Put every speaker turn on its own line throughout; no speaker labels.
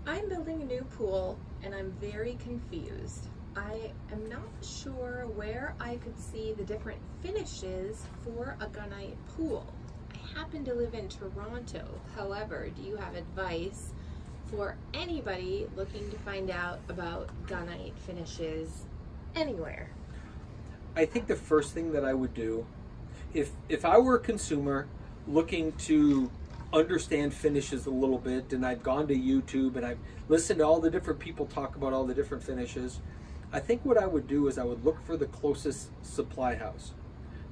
I'm building a new pool and I'm very confused. I am not sure where I could see the different finishes for a gunite pool. I happen to live in Toronto. However, do you have advice for anybody looking to find out about gunite finishes anywhere?
I think the first thing that I would do, if I were a consumer looking to understand finishes a little bit, and I've gone to YouTube and I've listened to all the different people talk about all the different finishes, I think what I would do is I would look for the closest supply house.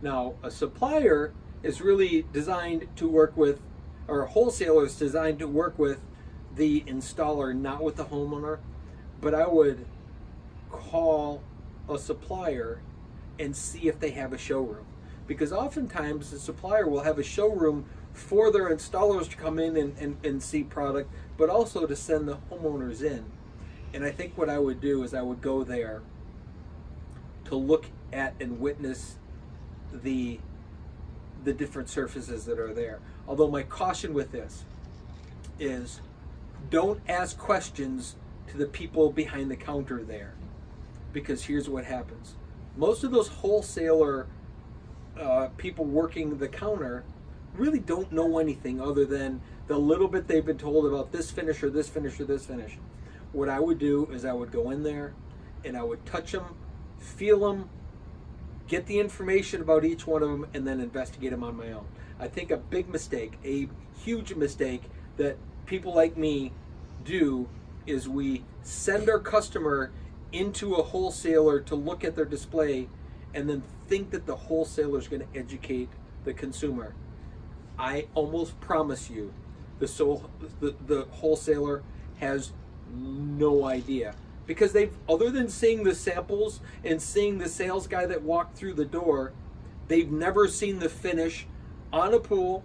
Now, a supplier is really designed to work with, or a wholesaler is designed to work with the installer, not with the homeowner. But I would call a supplier and see if they have a showroom. Because oftentimes the supplier will have a showroom for their installers to come in and see product, but also to send the homeowners in. And I think what I would do is I would go there to look at and witness the different surfaces that are there. Although my caution with this is don't ask questions to the people behind the counter there, because here's what happens. Most of those wholesaler people working the counter really don't know anything other than the little bit they've been told about this finish or this finish or this finish. What I would do is I would go in there and I would touch them, feel them, get the information about each one of them, and then investigate them on my own. I think a big mistake, a huge mistake that people like me do is we send our customer into a wholesaler to look at their display and then think that the wholesaler is going to educate the consumer. I almost promise you the wholesaler has no idea, because they've, other than seeing the samples and seeing the sales guy that walked through the door, they've never seen the finish on a pool.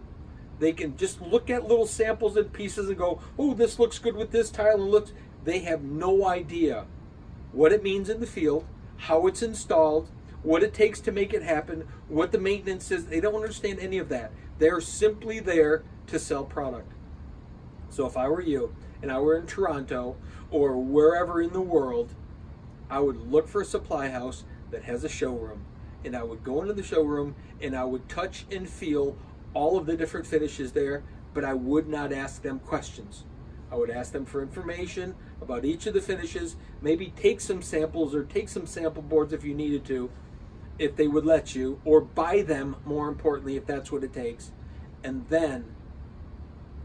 They can just look at little samples and pieces and go, oh, this looks good with this tile, and looks. They have no idea what it means in the field, how it's installed, what it takes to make it happen, what the maintenance is. They don't understand any of that. They're simply there to sell product. So if I were you and I were in Toronto or wherever in the world, I would look for a supply house that has a showroom, and I would go into the showroom and I would touch and feel all of the different finishes there, but I would not ask them questions. I would ask them for information about each of the finishes, maybe take some samples or take some sample boards if you needed to, if they would let you, or buy them, more importantly, if that's what it takes, and then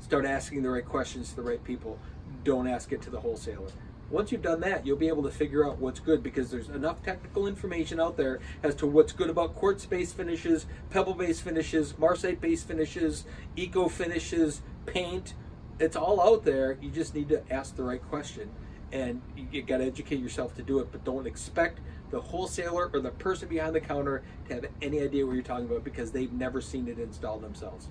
start asking the right questions to the right people. Don't ask it to the wholesaler. Once you've done that, you'll be able to figure out what's good, because there's enough technical information out there as to what's good about quartz-based finishes, pebble-based finishes, marcite-based finishes, eco finishes, paint. It's all out there. You just need to ask the right question, and you got to educate yourself to do it. But don't expect the wholesaler or the person behind the counter to have any idea what you're talking about, because they've never seen it installed themselves.